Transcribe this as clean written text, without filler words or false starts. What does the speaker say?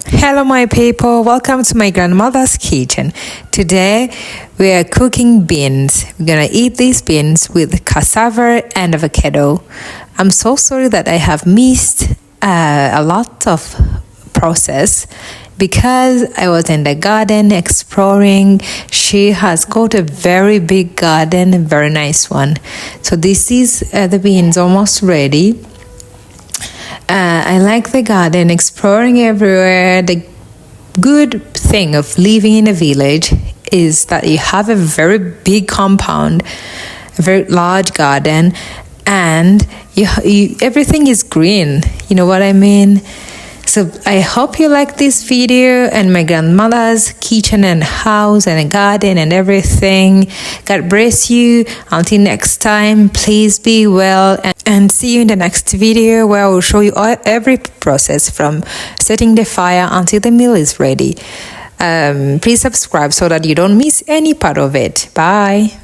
Hello my people, welcome to my grandmother's kitchen. Today we are cooking beans. We're gonna eat these beans with cassava and avocado. I'm so sorry that I have missed a lot of process because I was in the garden exploring. She has got a very big garden, a very nice one. So this is the beans almost ready. I like the garden, exploring everywhere. The good thing of living in a village is that you have a very big compound, a very large garden, and everything is green. You know what I mean? So I hope you like this video and my grandmother's kitchen and house and a garden and everything. God bless you. Until next time, please be well and see you in the next video where I will show you every process from setting the fire until the meal is ready. Please subscribe so that you don't miss any part of it. Bye.